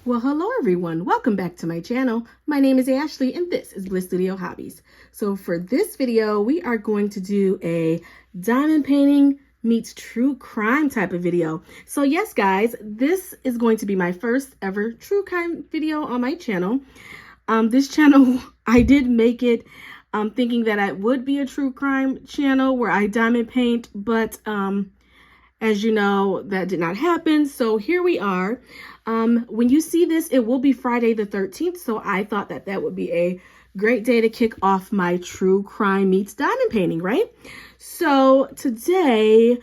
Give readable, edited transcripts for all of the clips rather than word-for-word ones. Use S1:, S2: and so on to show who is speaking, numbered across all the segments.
S1: Well, hello everyone. Welcome back to my channel. My name is Ashley and this is Bliss Studio Hobbies. So for this video, we are going to do a diamond painting meets true crime type of video. So yes, guys, this is going to be my first ever true crime video on my channel. This channel, I did make it thinking that it would be a true crime channel where I diamond paint, but as you know, that did not happen. So here we are. When you see this, it will be Friday the 13th. So I thought that that would be a great day to kick off my true crime meets diamond painting, right? So today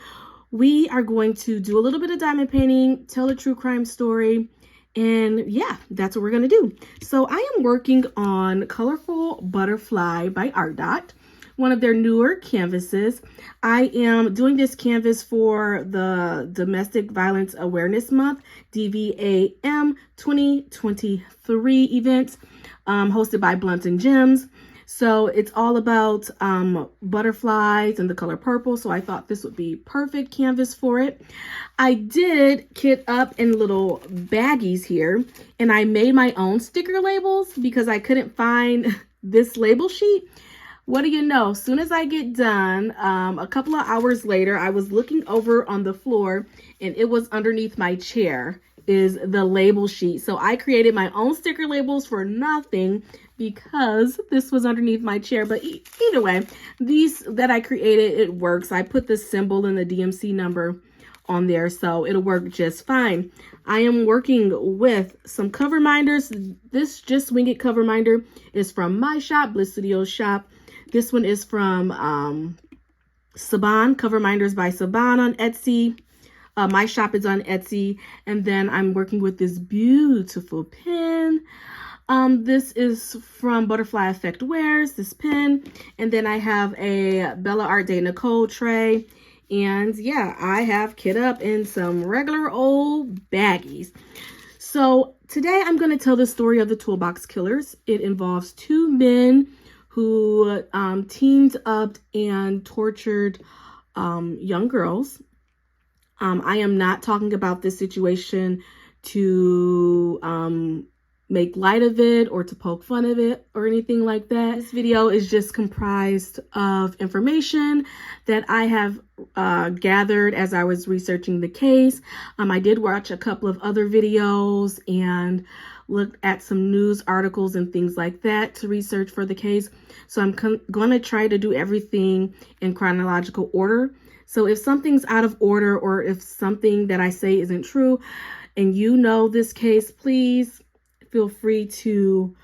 S1: we are going to do a little bit of diamond painting, tell a true crime story. And yeah, that's what we're going to do. So I am working on Colorful Butterfly by Art Dot, one of their newer canvases. I am doing this canvas for the Domestic Violence Awareness Month, DVAM 2023 event, hosted by Blunt and Gems. So it's all about butterflies and the color purple. So I thought this would be perfect canvas for it. I did kit up in little baggies here, and I made my own sticker labels because I couldn't find this label sheet. What do you know? As soon as I get done, a couple of hours later, I was looking over on the floor and it was underneath my chair is the label sheet. So I created my own sticker labels for nothing because this was underneath my chair. But either way, these that I created, it works. I put the symbol and the DMC number on there, so it'll work just fine. I am working with some cover minders. This Just Wing It cover minder is from my shop, Bliss Studio Shop. This one is from Saban, Cover Minders by Saban on Etsy. My shop is on Etsy. And then I'm working with this beautiful pen. This is from Butterfly Effect Wares, this pen. And then I have a Bella Art Day Nicole tray. And yeah, I have kit up in some regular old baggies. So today I'm going to tell the story of the Toolbox Killers. It involves two men who teamed up and tortured young girls. I am not talking about this situation to make light of it or to poke fun of it or anything like that. This video is just comprised of information that I have gathered as I was researching the case. I did watch a couple of other videos and looked at some news articles and things like that to research for the case. So I'm going to try to do everything in chronological order. So if something's out of order or if something that I say isn't true and you know this case, please feel free to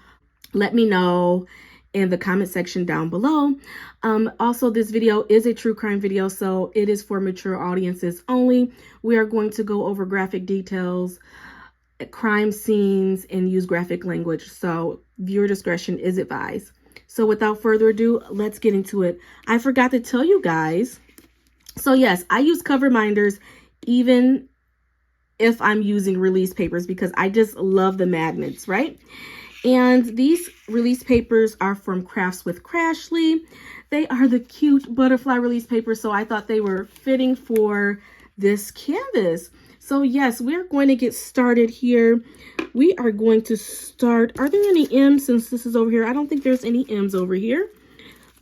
S1: let me know in the comment section down below. Also, this video is a true crime video, so it is for mature audiences only. We are going to go over graphic details, crime scenes, and use graphic language, so viewer discretion is advised. So without further ado, let's get into it. I forgot to tell you guys, so yes, I use cover minders even if I'm using release papers because I just love the magnets, right? And these release papers are from Crafts with Crashly. They are the cute butterfly release papers, so I thought they were fitting for this canvas. So yes, we're going to get started here. We are going to start. Are there any M's since this is over here? I don't think there's any M's over here,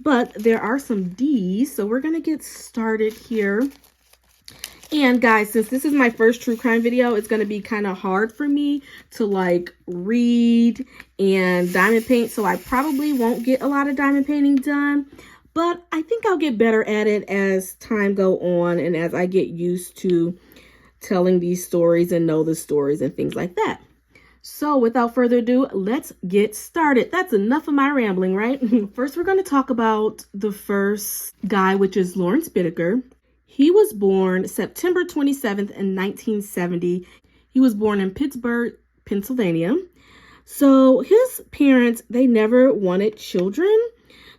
S1: but there are some D's. So we're going to get started here. And guys, since this is my first true crime video, it's going to be kind of hard for me to like read and diamond paint. So I probably won't get a lot of diamond painting done, but I think I'll get better at it as time go on and as I get used to telling these stories and know the stories and things like that. So without further ado, let's get started. That's enough of my rambling, right? First, we're going to talk about the first guy, which is Lawrence Bittaker. He was born September 27th in 1970. He was born in Pittsburgh, Pennsylvania. So his parents, they never wanted children.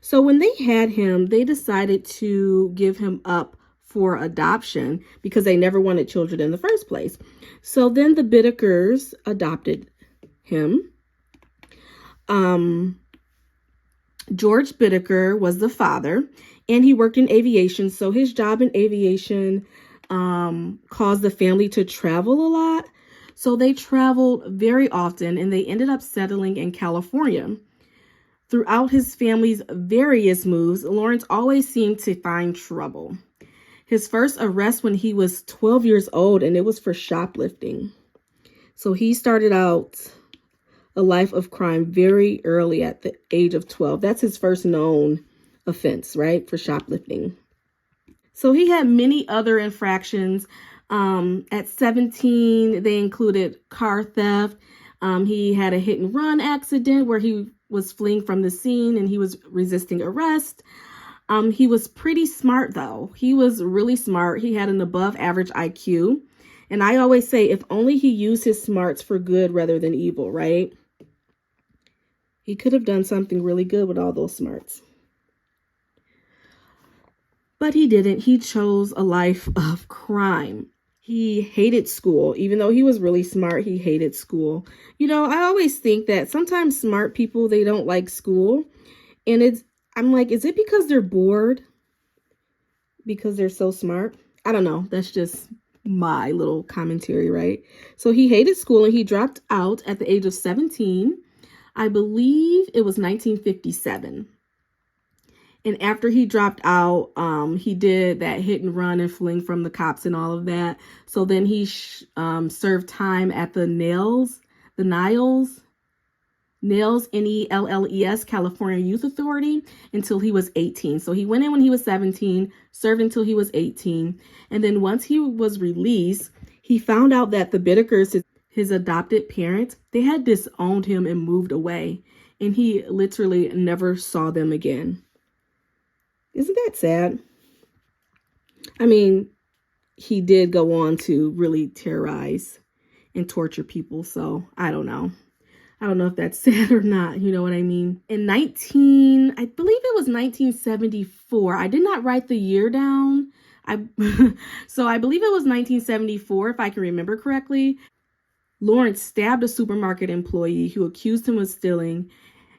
S1: So when they had him, they decided to give him up for adoption because they never wanted children in the first place. So then the Bittakers adopted him. George Bittaker was the father, and he worked in aviation. So his job in aviation caused the family to travel a lot. So they traveled very often and they ended up settling in California. Throughout his family's various moves, Lawrence always seemed to find trouble. His first arrest when he was 12 years old, and it was for shoplifting. So he started out a life of crime very early at the age of 12. That's his first known offense, right? For shoplifting. So he had many other infractions. At 17, they included car theft. He had a hit and run accident where he was fleeing from the scene and he was resisting arrest. He was pretty smart, though. He was really smart. He had an above average IQ. And I always say, if only he used his smarts for good rather than evil, right? He could have done something really good with all those smarts. But he didn't. He chose a life of crime. He hated school. Even though he was really smart, he hated school. You know, I always think that sometimes smart people, they don't like school. And I'm like, is it because they're bored? Because they're so smart? I don't know. That's just my little commentary, right? So he hated school and he dropped out at the age of 17. I believe it was 1957. And after he dropped out, he did that hit and run and fleeing from the cops and all of that. So then he served time at the Niles, N-E-L-L-E-S, California Youth Authority until he was 18. So he went in when he was 17, served until he was 18. And then once he was released, he found out that the Bittakers, his adopted parents, they had disowned him and moved away. And he literally never saw them again. Isn't that sad? I mean, he did go on to really terrorize and torture people. So I don't know. I don't know if that's sad or not. You know what I mean? I believe it was 1974. I did not write the year down. So I believe it was 1974, if I can remember correctly. Lawrence stabbed a supermarket employee who accused him of stealing,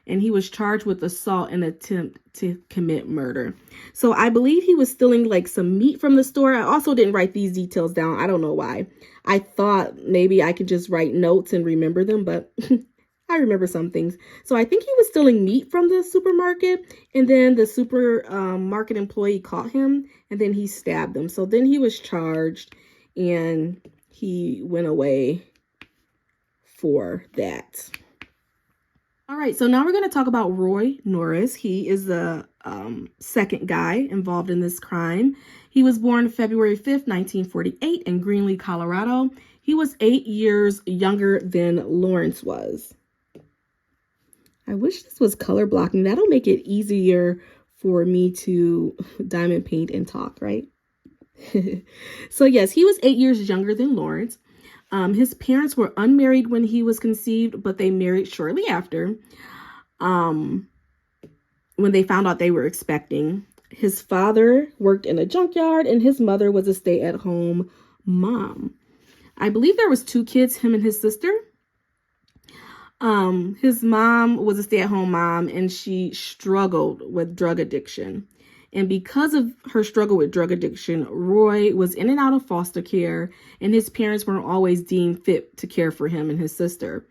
S1: and he was charged with assault and attempt to commit murder. So I believe he was stealing like some meat from the store. I also didn't write these details down. I don't know why. I thought maybe I could just write notes and remember them, but I remember some things. So I think he was stealing meat from the supermarket, and then the supermarket employee caught him, and then he stabbed him. So then he was charged, and he went away for that. All right, so now we're going to talk about Roy Norris. He is the second guy involved in this crime. He was born February 5th, 1948 in Greenlee, Colorado. He was 8 years younger than Lawrence was. I wish this was color blocking. That'll make it easier for me to diamond paint and talk, right? So yes, he was 8 years younger than Lawrence. His parents were unmarried when he was conceived, but they married shortly after, when they found out they were expecting. His father worked in a junkyard, and his mother was a stay-at-home mom. I believe there was 2 kids, him and his sister. His mom was a stay-at-home mom, and she struggled with drug addiction. And because of her struggle with drug addiction, Roy was in and out of foster care, and his parents weren't always deemed fit to care for him and his sister.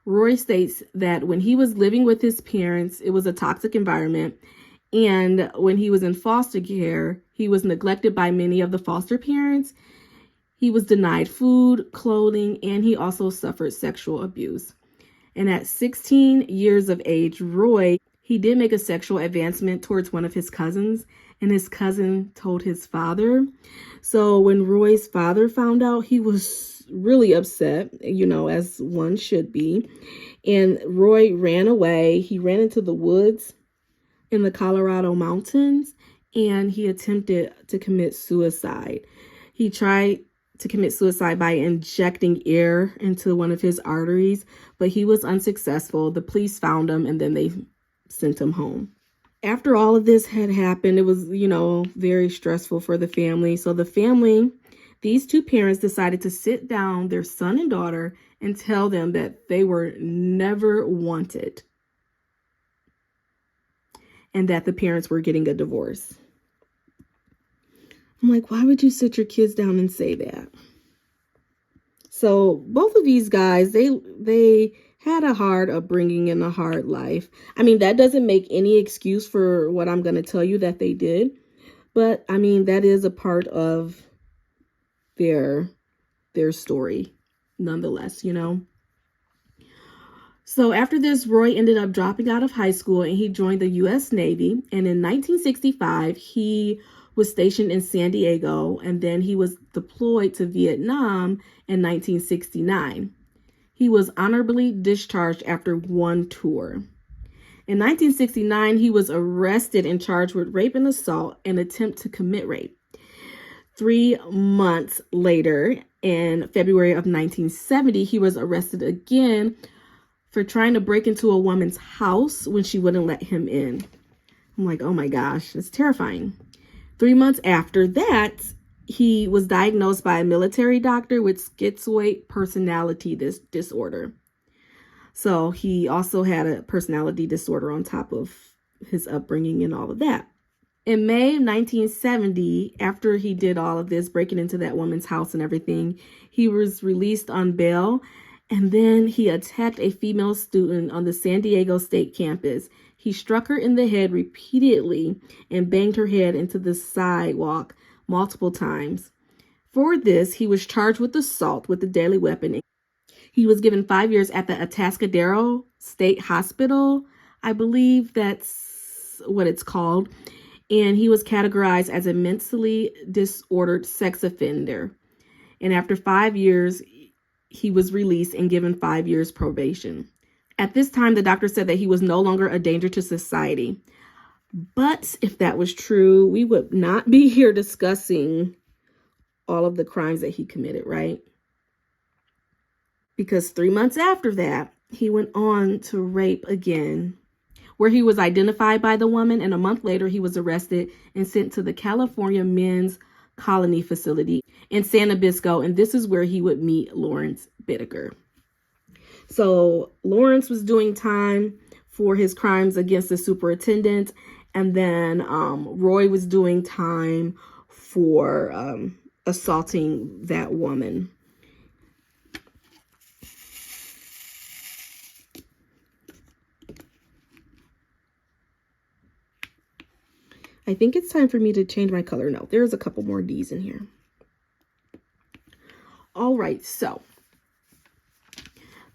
S1: Roy states that when he was living with his parents, it was a toxic environment. And when he was in foster care, he was neglected by many of the foster parents. He was denied food, clothing, and he also suffered sexual abuse. And at 16 years of age, Roy, he did make a sexual advancement towards one of his cousins, and his cousin told his father. So when Roy's father found out, he was really upset, you know, as one should be. And Roy ran away. He ran into the woods in the Colorado mountains, and he attempted to commit suicide. He tried to commit suicide by injecting air into one of his arteries, but he was unsuccessful. The police found him, and then they sent him home. After all of this had happened, it was, you know, very stressful for the family. So the family, these 2 parents decided to sit down their son and daughter and tell them that they were never wanted and that the parents were getting a divorce. I'm like, why would you sit your kids down and say that? So both of these guys, they had a hard upbringing and a hard life. I mean, that doesn't make any excuse for what I'm going to tell you that they did. But I mean, that is a part of their story nonetheless, you know. So after this, Roy ended up dropping out of high school and he joined the U.S. Navy. And in 1965, he was stationed in San Diego, and then he was deployed to Vietnam in 1969. He was honorably discharged after one tour. In 1969, he was arrested and charged with rape and assault and attempt to commit rape. 3 months later, in February of 1970, he was arrested again for trying to break into a woman's house when she wouldn't let him in. I'm like, oh my gosh, it's terrifying. 3 months after that, he was diagnosed by a military doctor with schizoid personality disorder. So he also had a personality disorder on top of his upbringing and all of that. In May 1970, after he did all of this, breaking into that woman's house and everything, he was released on bail. And then he attacked a female student on the San Diego State campus. He struck her in the head repeatedly and banged her head into the sidewalk multiple times. For this, he was charged with assault with a deadly weapon. He was given 5 years at the Atascadero State Hospital. I believe that's what it's called. And he was categorized as a mentally disordered sex offender. And after 5 years, he was released and given 5 years probation. At this time, the doctor said that he was no longer a danger to society. But if that was true, we would not be here discussing all of the crimes that he committed, right? Because 3 months after that, he went on to rape again, where he was identified by the woman, and a month later, he was arrested and sent to the California Men's Colony Facility in San Obispo, and this is where he would meet Lawrence Bittaker. So Lawrence was doing time for his crimes against the superintendent, and then Roy was doing time for assaulting that woman. I think it's time for me to change my color. No, there's a couple more D's in here. All right, so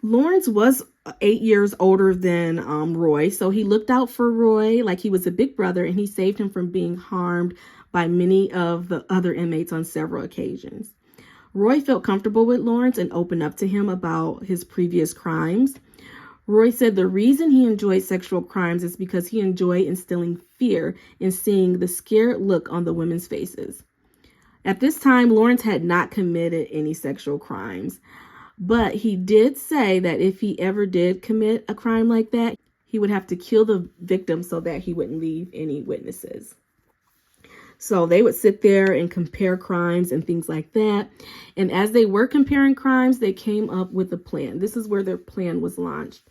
S1: Lawrence was 8 years older than Roy, so he looked out for Roy like he was a big brother, and he saved him from being harmed by many of the other inmates on several occasions. Roy felt comfortable with Lawrence and opened up to him about his previous crimes. Roy said the reason he enjoyed sexual crimes is because he enjoyed instilling fear and seeing the scared look on the women's faces. At this time, Lawrence had not committed any sexual crimes, but he did say that if he ever did commit a crime like that, he would have to kill the victim so that he wouldn't leave any witnesses. So they would sit there and compare crimes and things like that. And as they were comparing crimes, they came up with a plan. This is where their plan was launched.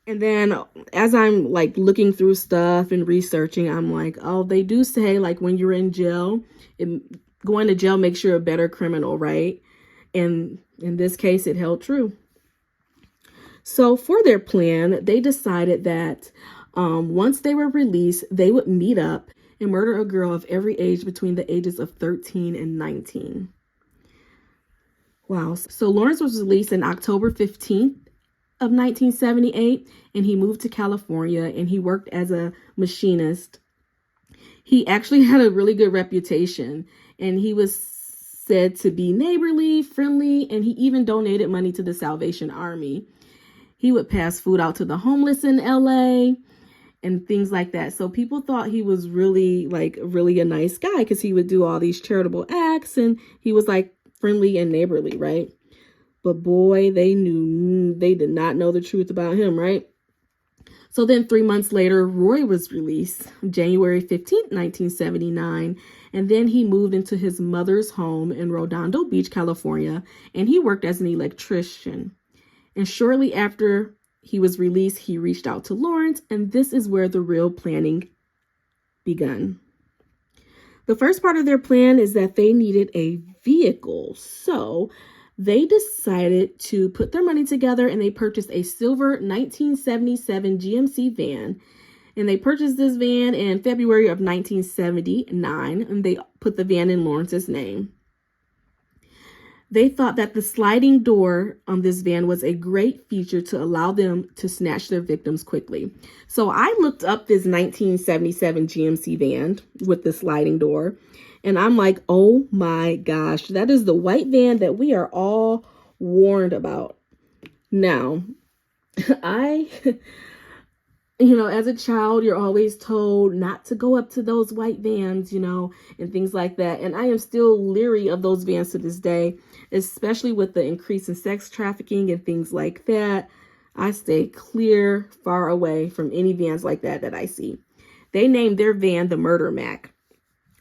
S1: And then as I'm like looking through stuff and researching, I'm like, oh, they do say like when you're in jail, going to jail makes you a better criminal, right? And in this case, it held true. So for their plan, they decided that once they were released, they would meet up and murder a girl of every age between the ages of 13 and 19. Wow. So Lawrence was released on October 15th of 1978, and he moved to California, and he worked as a machinist. He actually had a really good reputation, and he was said to be neighborly, friendly, and he even donated money to the Salvation Army. He would pass food out to the homeless in LA and things like that. So people thought he was really a nice guy because he would do all these charitable acts, and he was like friendly and neighborly, right? But boy, they did not know the truth about him, right? So then 3 months later, Roy was released January 15th, 1979. And then he moved into his mother's home in Redondo Beach, California, and he worked as an electrician. And shortly after he was released, he reached out to Lawrence, and this is where the real planning begun. The first part of their plan is that they needed a vehicle. So They decided to put their money together and they purchased a silver 1977 GMC van. And they purchased this van in February of 1979, and they put the van in Lawrence's name. They thought that the sliding door on this van was a great feature to allow them to snatch their victims quickly. So I looked up this 1977 GMC van with the sliding door, and I'm like, oh my gosh, that is the white van that we are all warned about. Now, as a child, you're always told not to go up to those white vans, and things like that. And I am still leery of those vans to this day, especially with the increase in sex trafficking and things like that. I stay far away from any vans like that I see. They named their van the Murder Mac.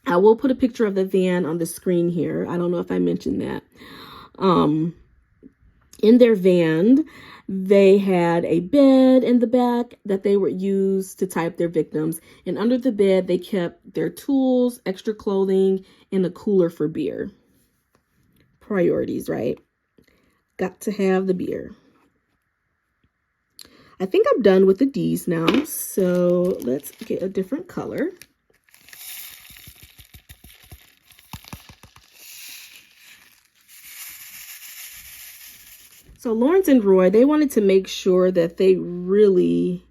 S1: I will put a picture of the van on the screen here. I don't know if I mentioned that. In their van, they had a bed in the back that they would use to tie up their victims. And under the bed, they kept their tools, extra clothing, and a cooler for beer. Priorities, right? Got to have the beer. I think I'm done with the D's now. So let's get a different color. So Lawrence and Roy, they wanted to make sure that they really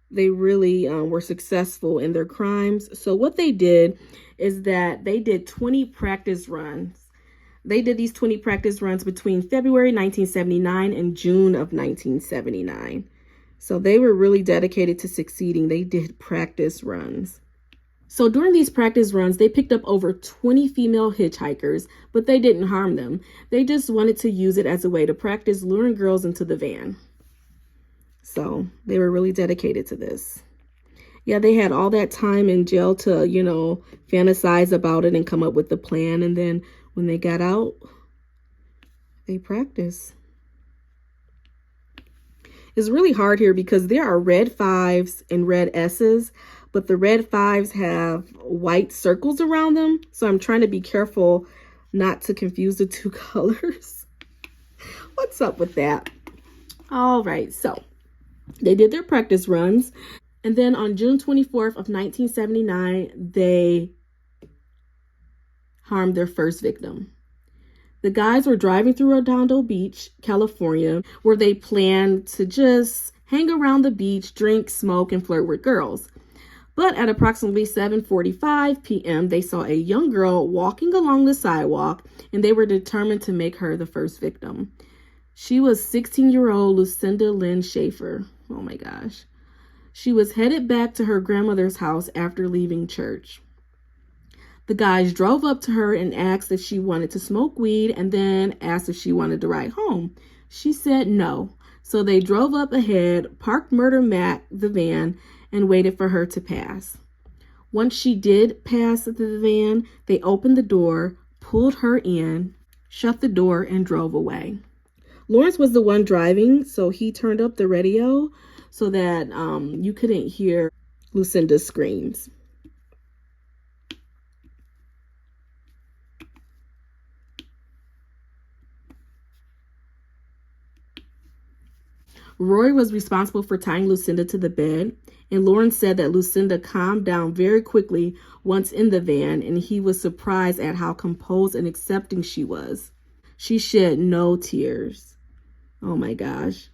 S1: were successful in their crimes. So what they did is that they did 20 practice runs. They did these 20 practice runs between February 1979 and June of 1979. So they were really dedicated to succeeding. They did practice runs. So during these practice runs, they picked up over 20 female hitchhikers, but they didn't harm them. They just wanted to use it as a way to practice luring girls into the van. So they were really dedicated to this. Yeah, they had all that time in jail to, fantasize about it and come up with the plan. And then when they got out, they practiced. It's really hard here because there are red 5s and red S's. But the red 5s have white circles around them. So I'm trying to be careful not to confuse the two colors. What's up with that? All right, so they did their practice runs. And then on June 24th of 1979, they harmed their first victim. The guys were driving through Redondo Beach, California, where they planned to just hang around the beach, drink, smoke, and flirt with girls. But at approximately 7:45 p.m., they saw a young girl walking along the sidewalk, and they were determined to make her the first victim. She was 16-year-old Lucinda Lynn Schaefer. Oh my gosh. She was headed back to her grandmother's house after leaving church. The guys drove up to her and asked if she wanted to smoke weed, and then asked if she wanted to ride home. She said no. So they drove up ahead, parked Murder Mac, the van, and waited for her to pass. Once she did pass the van, they opened the door, pulled her in, shut the door, and drove away. Lawrence was the one driving, so he turned up the radio so that you couldn't hear Lucinda's screams. Roy was responsible for tying Lucinda to the bed, and Lawrence said that Lucinda calmed down very quickly once in the van, and he was surprised at how composed and accepting she was. She shed no tears. Oh my gosh.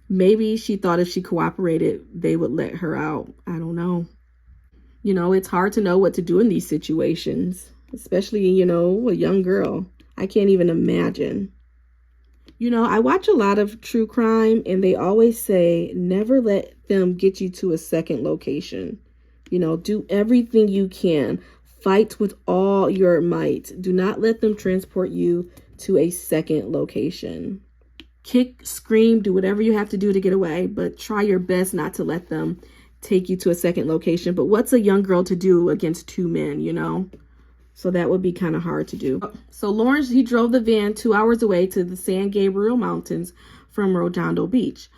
S1: Maybe she thought if she cooperated, they would let her out. I don't know. It's hard to know what to do in these situations, especially, a young girl. I can't even imagine. I watch a lot of true crime, and they always say, never let them get you to a second location. Do everything you can. Fight with all your might. Do not let them transport you to a second location. Kick, scream, do whatever you have to do to get away, but try your best not to let them take you to a second location. But what's a young girl to do against two men, So that would be kind of hard to do. So Lawrence, he drove the van 2 hours away to the San Gabriel Mountains from Redondo Beach.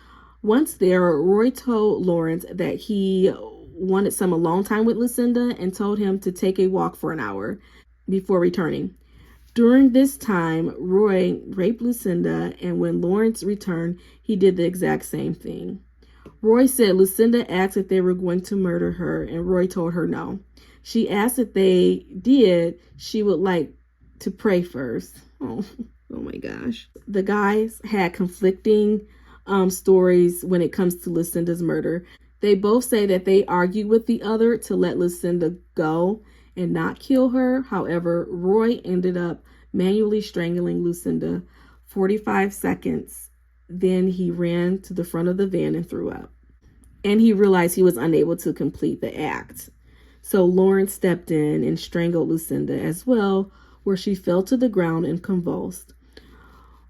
S1: Once there, Roy told Lawrence that he wanted some alone time with Lucinda and told him to take a walk for an hour before returning. During this time, Roy raped Lucinda, and when Lawrence returned, he did the exact same thing. Roy said Lucinda asked if they were going to murder her, and Roy told her no. She asked if they did, she would like to pray first. Oh my gosh. The guys had conflicting stories when it comes to Lucinda's murder. They both say that they argued with the other to let Lucinda go and not kill her. However, Roy ended up manually strangling Lucinda 45 seconds. Then he ran to the front of the van and threw up. And he realized he was unable to complete the act. So Lawrence stepped in and strangled Lucinda as well, where she fell to the ground and convulsed.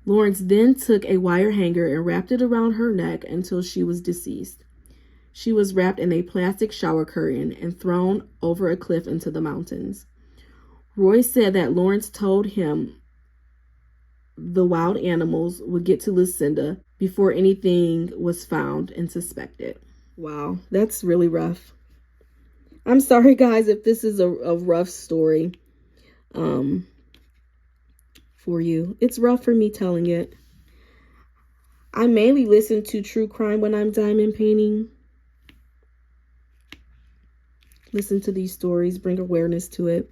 S1: Lawrence then took a wire hanger and wrapped it around her neck until she was deceased. She was wrapped in a plastic shower curtain and thrown over a cliff into the mountains. Roy said that Lawrence told him the wild animals would get to Lucinda before anything was found and suspected. Wow, that's really rough. I'm sorry, guys, if this is a rough story for you. It's rough for me telling it. I mainly listen to true crime when I'm diamond painting. Listen to these stories, bring awareness to it.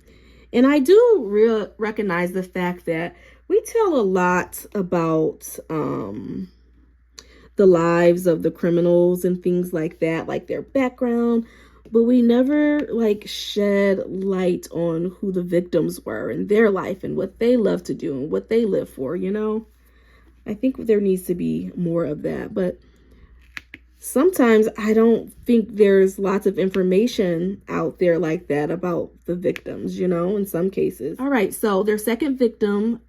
S1: And I do recognize the fact that we tell a lot about the lives of the criminals and things like that, like their background, but we never like shed light on who the victims were in their life and what they love to do and what they live for, you know? I think there needs to be more of that, but sometimes I don't think there's lots of information out there like that about the victims, you know, in some cases. All right, so their second victim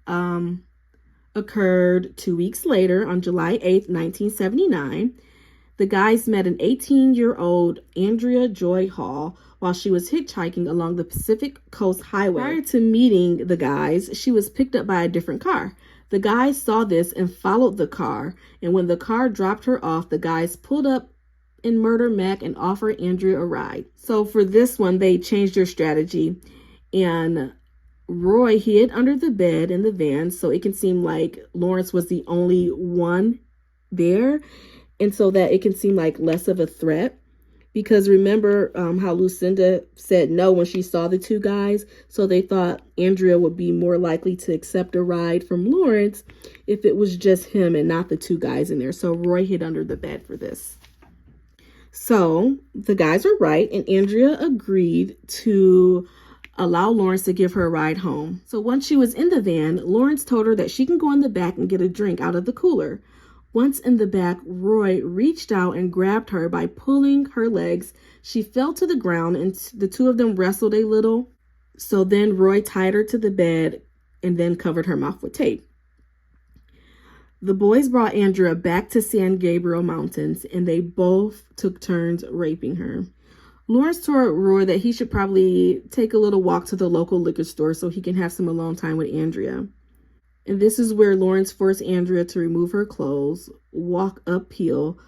S1: occurred 2 weeks later on July 8th, 1979. The guys met an 18-year-old Andrea Joy Hall while she was hitchhiking along the Pacific Coast Highway. Prior to meeting the guys, she was picked up by a different car. The guys saw this and followed the car, and when the car dropped her off, the guys pulled up in Murder Mac and offered Andrea a ride. So for this one, they changed their strategy, and Roy hid under the bed in the van so it can seem like Lawrence was the only one there, and so that it can seem like less of a threat. Because remember how Lucinda said no when she saw the two guys, so they thought Andrea would be more likely to accept a ride from Lawrence if it was just him and not the two guys in there. So Roy hid under the bed for this. So the guys were right, and Andrea agreed to allow Lawrence to give her a ride home. So once she was in the van, Lawrence told her that she can go in the back and get a drink out of the cooler. Once in the back, Roy reached out and grabbed her by pulling her legs. She fell to the ground and the two of them wrestled a little. So then Roy tied her to the bed and then covered her mouth with tape. The boys brought Andrea back to San Gabriel Mountains, and they both took turns raping her. Lawrence told Roy that he should probably take a little walk to the local liquor store so he can have some alone time with Andrea. And this is where Lawrence forced Andrea to remove her clothes, walk uphill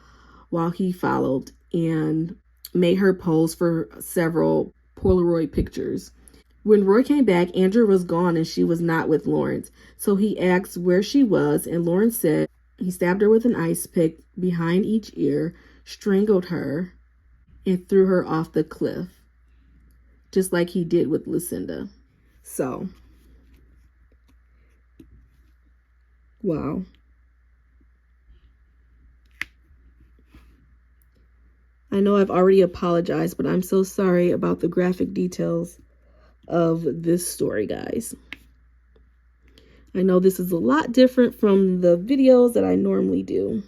S1: while he followed, and made her pose for several Polaroid pictures. When Roy came back, Andrea was gone and she was not with Lawrence. So he asked where she was, and Lawrence said he stabbed her with an ice pick behind each ear, strangled her, and threw her off the cliff, just like he did with Lucinda. So, wow. I know I've already apologized, but I'm so sorry about the graphic details of this story, guys. I know this is a lot different from the videos that I normally do.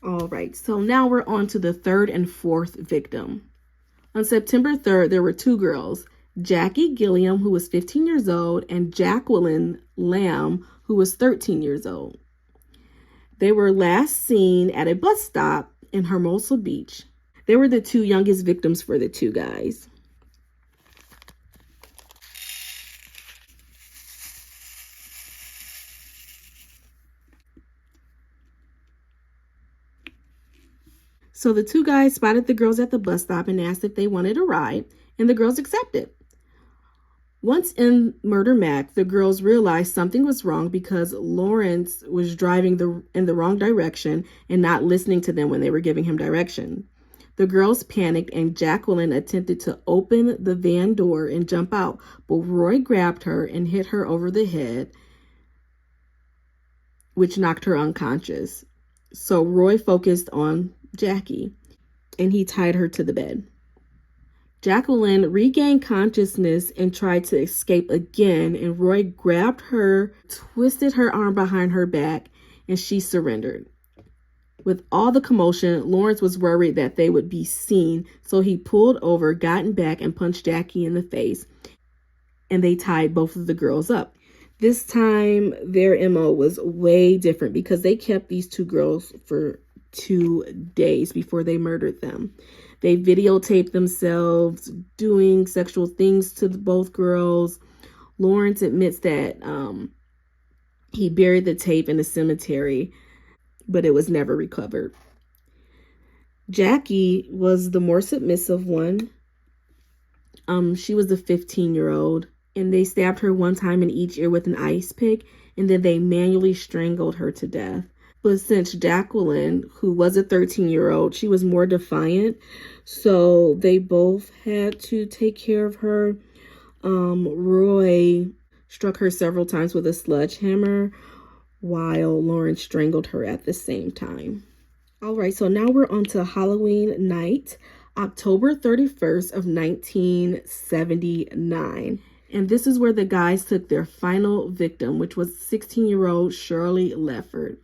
S1: All right, so now we're on to the third and fourth victim. On September 3rd, there were two girls, Jackie Gilliam, who was 15 years old, and Jacqueline Lamb, who was 13 years old. They were last seen at a bus stop in Hermosa Beach. They were the two youngest victims for the two guys. So the two guys spotted the girls at the bus stop and asked if they wanted a ride, and the girls accepted. Once in Murder Mac, the girls realized something was wrong because Lawrence was driving in the wrong direction and not listening to them when they were giving him direction. The girls panicked and Jacqueline attempted to open the van door and jump out, but Roy grabbed her and hit her over the head, which knocked her unconscious. So Roy focused on Jackie and he tied her to the bed. Jacqueline regained consciousness and tried to escape again, and Roy grabbed her, twisted her arm behind her back, and she surrendered. With all the commotion, Lawrence was worried that they would be seen, so he pulled over, got back, and punched Jackie in the face, and they tied both of the girls up. This time, their MO was way different because they kept these two girls for 2 days before they murdered them. They videotaped themselves doing sexual things to both girls. Lawrence admits that he buried the tape in a cemetery, but it was never recovered. Jackie was the more submissive one. She was the 15-year-old, and they stabbed her one time in each ear with an ice pick, and then they manually strangled her to death. But since Jacqueline, who was a 13-year-old, she was more defiant, so they both had to take care of her. Roy struck her several times with a sledgehammer while Lawrence strangled her at the same time. All right, so now we're on to Halloween night, October 31st of 1979. And this is where the guys took their final victim, which was 16-year-old Shirley Lefford.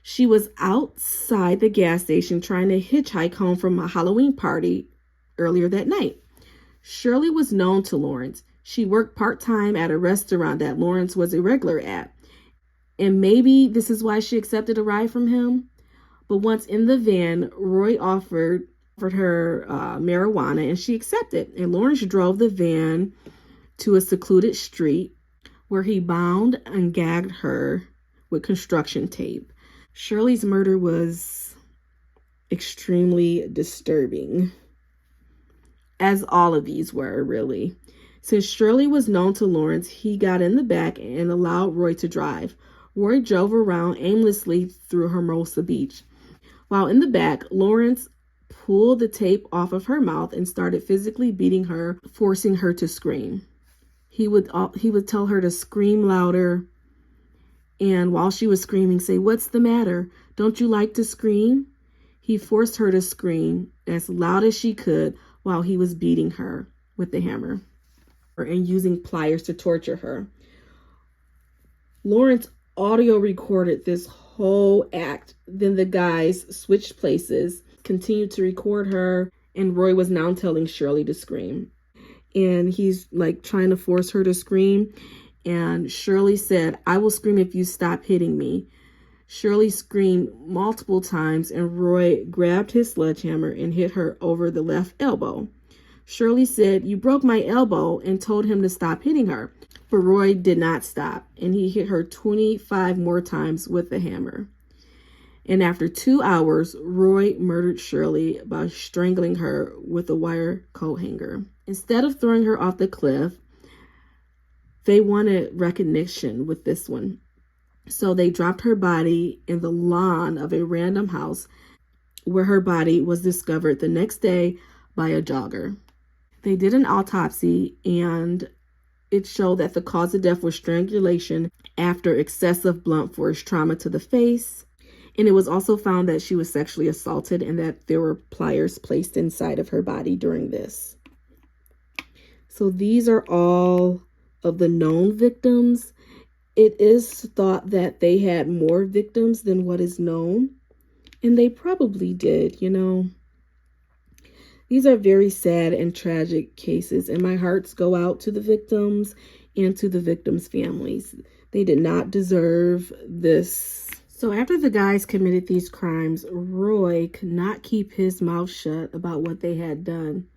S1: She was outside the gas station trying to hitchhike home from a Halloween party earlier that night. Shirley was known to Lawrence. She worked part-time at a restaurant that Lawrence was a regular at. And maybe this is why she accepted a ride from him. But once in the van, Roy offered her marijuana and she accepted. And Lawrence drove the van to a secluded street where he bound and gagged her with construction tape. Shirley's murder was extremely disturbing, as all of these were, really. Since Shirley was known to Lawrence, he got in the back and allowed Roy to drive. Roy drove around aimlessly through Hermosa Beach. While in the back, Lawrence pulled the tape off of her mouth and started physically beating her, forcing her to scream. He would tell her to scream louder. And while she was screaming, say, "What's the matter? Don't you like to scream?" He forced her to scream as loud as she could while he was beating her with the hammer and using pliers to torture her. Lawrence audio recorded this whole act. Then the guys switched places, continued to record her, and Roy was now telling Shirley to scream. And he's like trying to force her to scream. And Shirley said, "I will scream if you stop hitting me." Shirley screamed multiple times and Roy grabbed his sledgehammer and hit her over the left elbow. Shirley said, "You broke my elbow," and told him to stop hitting her. But Roy did not stop and he hit her 25 more times with the hammer. And after 2 hours, Roy murdered Shirley by strangling her with a wire coat hanger. Instead of throwing her off the cliff, they wanted recognition with this one. So they dropped her body in the lawn of a random house where her body was discovered the next day by a jogger. They did an autopsy and it showed that the cause of death was strangulation after excessive blunt force trauma to the face. And it was also found that she was sexually assaulted and that there were pliers placed inside of her body during this. So these are all of the known victims. It is thought that they had more victims than what is known, and they probably did, you know. These are very sad and tragic cases, and my hearts go out to the victims and to the victims' families. They did not deserve this. So after the guys committed these crimes, Roy could not keep his mouth shut about what they had done.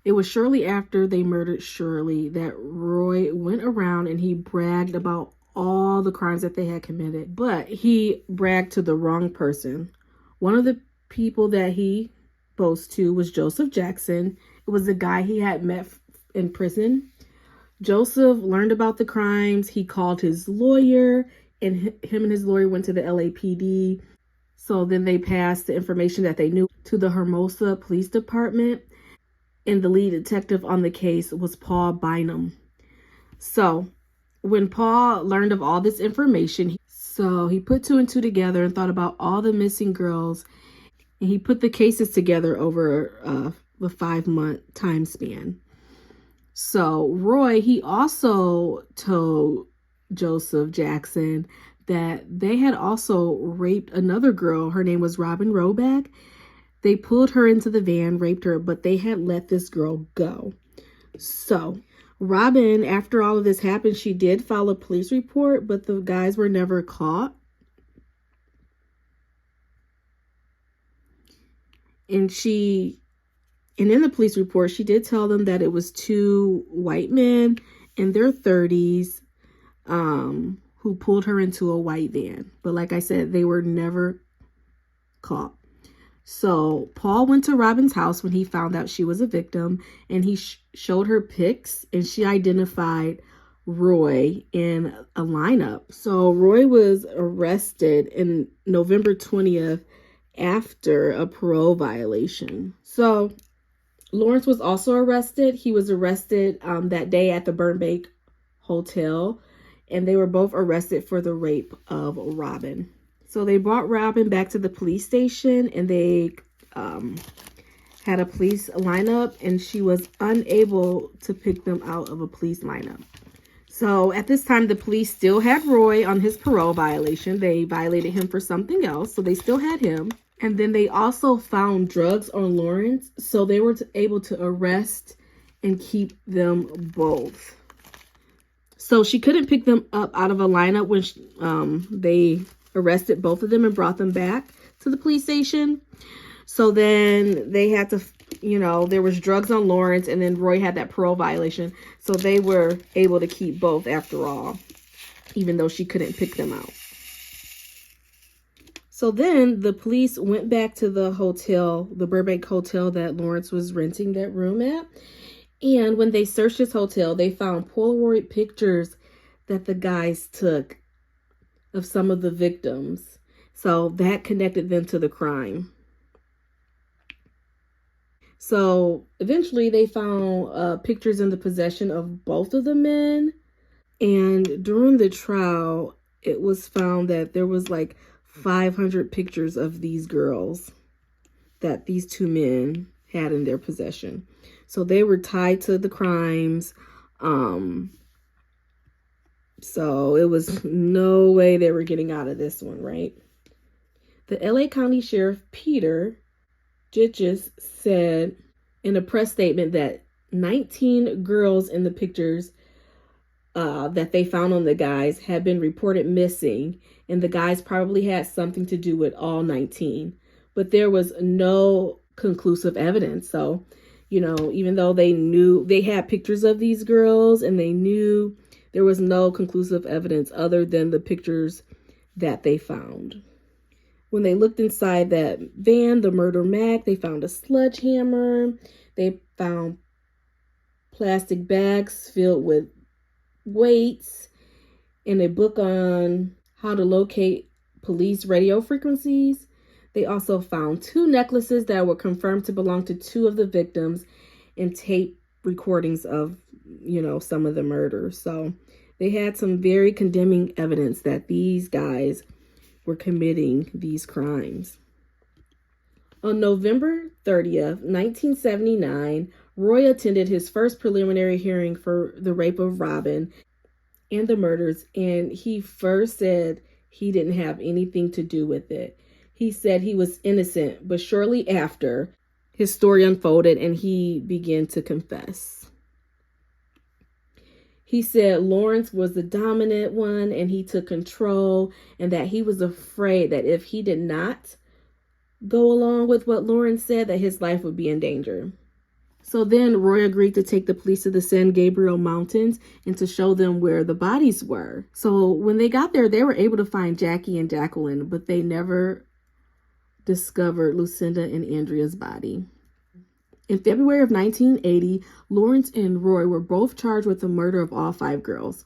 S1: It was shortly after they murdered Shirley that Roy went around and he bragged about all the crimes that they had committed. But he bragged to the wrong person. One of the people that he boasts to was Joseph Jackson. It was the guy he had met in prison. Joseph learned about the crimes. He called his lawyer, and him and his lawyer went to the LAPD. So then they passed the information that they knew to the Hermosa Police Department. And the lead detective on the case was Paul Bynum. So when Paul learned of all this information, he put two and two together and thought about all the missing girls. And he put the cases together over a 5-month time span. So Roy, he also told Joseph Jackson that they had also raped another girl. Her name was Robin Roback. They pulled her into the van, raped her, but they had let this girl go. So Robin, after all of this happened, she did file a police report, but the guys were never caught. And in the police report, she did tell them that it was two white men in their 30s who pulled her into a white van. But like I said, they were never caught. So Paul went to Robin's house when he found out she was a victim, and he showed her pics, and she identified Roy in a lineup. So Roy was arrested in November 20th after a parole violation. So Lawrence was also arrested. He was arrested that day at the Burbank Hotel, and they were both arrested for the rape of Robin. So they brought Robin back to the police station, and they had a police lineup, and she was unable to pick them out of a police lineup. So at this time, the police still had Roy on his parole violation. They violated him for something else, so they still had him. And then they also found drugs on Lawrence, so they were able to arrest and keep them both. So she couldn't pick them up out of a lineup when they arrested both of them and brought them back to the police station. So then they had to, there was drugs on Lawrence, and then Roy had that parole violation. So they were able to keep both after all, even though she couldn't pick them out. So then the police went back to the hotel, the Burbank hotel that Lawrence was renting that room at. And when they searched his hotel, they found Polaroid pictures that the guys took of some of the victims. So that connected them to the crime. So eventually they found pictures in the possession of both of the men. And during the trial, it was found that there was like 500 pictures of these girls that these two men had in their possession. So they were tied to the crimes. So it was no way they were getting out of this one, right? The LA County Sheriff Peter Ditches said in a press statement that 19 girls in the pictures that they found on the guys had been reported missing, and the guys probably had something to do with all 19. But there was no conclusive evidence. So, even though they knew they had pictures of these girls and they knew, there was no conclusive evidence other than the pictures that they found. When they looked inside that van, the murder mag, they found a sledgehammer. They found plastic bags filled with weights and a book on how to locate police radio frequencies. They also found 2 necklaces that were confirmed to belong to 2 of the victims and tape recordings of, some of the murders. So they had some very condemning evidence that these guys were committing these crimes. On November 30th, 1979, Roy attended his first preliminary hearing for the rape of Robin and the murders, and he first said he didn't have anything to do with it. He said he was innocent, but shortly after, his story unfolded and he began to confess. He said Lawrence was the dominant one and he took control, and that he was afraid that if he did not go along with what Lawrence said, that his life would be in danger. So then Roy agreed to take the police to the San Gabriel Mountains and to show them where the bodies were. So when they got there, they were able to find Jackie and Jacqueline, but they never discovered Lucinda and Andrea's body. In February of 1980, Lawrence and Roy were both charged with the murder of all 5 girls.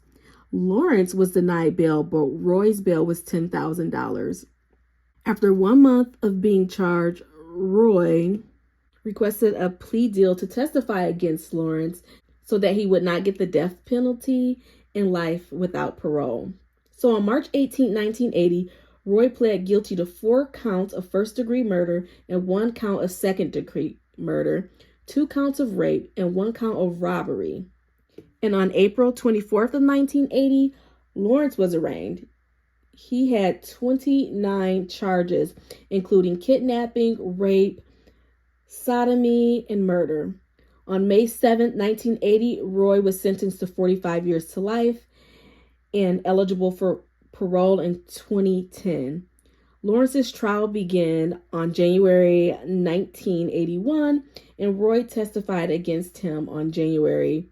S1: Lawrence was denied bail, but Roy's bail was $10,000. After 1 month of being charged, Roy requested a plea deal to testify against Lawrence so that he would not get the death penalty and life without parole. So on March 18, 1980, Roy pled guilty to 4 counts of first-degree murder and 1 count of second-degree murder, 2 counts of rape, and 1 count of robbery. And on April 24th of 1980, Lawrence was arraigned. He had 29 charges, including kidnapping, rape, sodomy, and murder. On May 7th, 1980, Roy was sentenced to 45 years to life and eligible for parole in 2010. Lawrence's trial began on January 1981, and Roy testified against him on January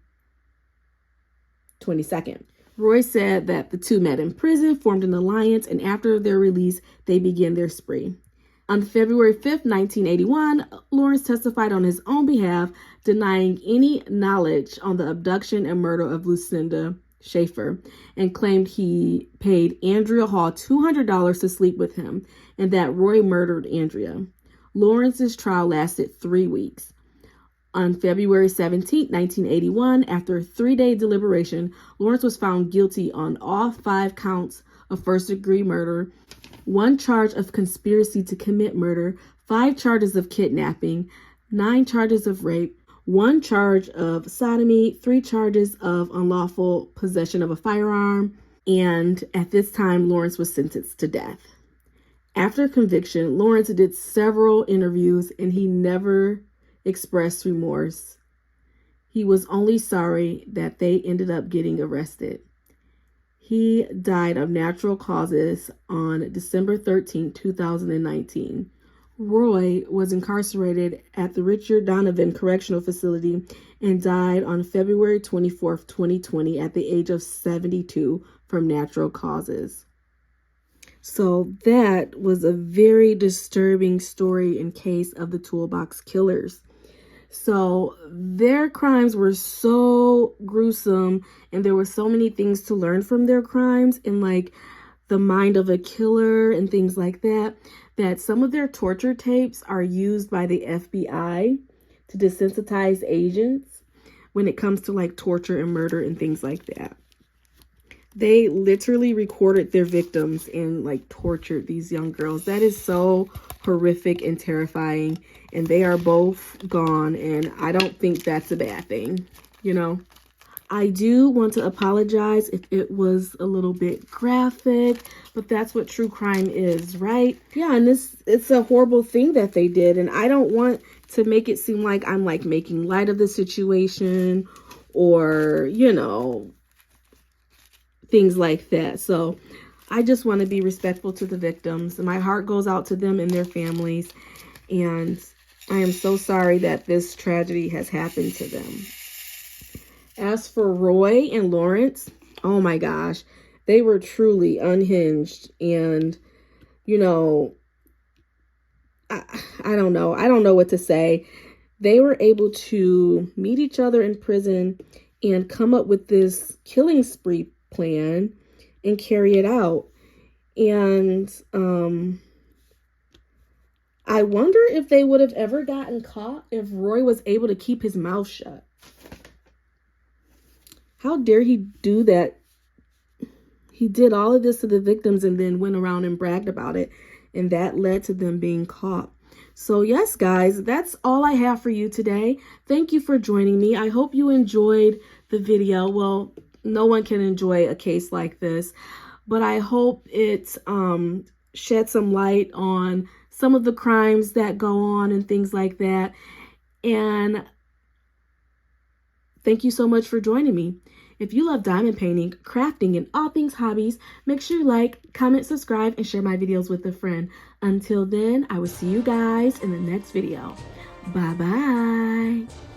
S1: 22nd. Roy said that the two met in prison, formed an alliance, and after their release, they began their spree. On February 5th, 1981, Lawrence testified on his own behalf, denying any knowledge on the abduction and murder of Lucinda Schaefer, and claimed he paid Andrea Hall $200 to sleep with him, and that Roy murdered Andrea. Lawrence's trial lasted 3 weeks. On February 17, 1981, after a 3-day deliberation, Lawrence was found guilty on all 5 counts of first-degree murder, 1 charge of conspiracy to commit murder, 5 charges of kidnapping, 9 charges of rape, 1 charge of sodomy, 3 charges of unlawful possession of a firearm, and at this time, Lawrence was sentenced to death. After conviction, Lawrence did several interviews and he never expressed remorse. He was only sorry that they ended up getting arrested. He died of natural causes on December 13, 2019. Roy was incarcerated at the Richard Donovan Correctional Facility and died on February 24, 2020 at the age of 72 from natural causes. So that was a very disturbing story and case of the Toolbox killers. So their crimes were so gruesome and there were so many things to learn from their crimes and like the mind of a killer and things like that, that some of their torture tapes are used by the FBI to desensitize agents when it comes to like torture and murder and things like that. They literally recorded their victims and like tortured these young girls. That is so horrific and terrifying. And they are both gone. And I don't think that's a bad thing, you know. I do want to apologize if it was a little bit graphic, but that's what true crime is, right? Yeah, and it's a horrible thing that they did. And I don't want to make it seem like I'm like making light of the situation or, you know, things like that. So I just want to be respectful to the victims. My heart goes out to them and their families. And I am so sorry that this tragedy has happened to them. As for Roy and Lawrence, oh my gosh, they were truly unhinged. And, you know, I don't know. I don't know what to say. They were able to meet each other in prison and come up with this killing spree plan and carry it out. And I wonder if they would have ever gotten caught if Roy was able to keep his mouth shut. How dare he do that? He did all of this to the victims and then went around and bragged about it, and that led to them being caught. So yes, guys, that's all I have for you today. Thank you for joining me. I hope you enjoyed the video. Well, no one can enjoy a case like this, but I hope it shed some light on some of the crimes that go on and things like that. And thank you so much for joining me. If you love diamond painting, crafting, and all things hobbies, make sure you like, comment, subscribe, and share my videos with a friend. Until then, I will see you guys in the next video. Bye-bye.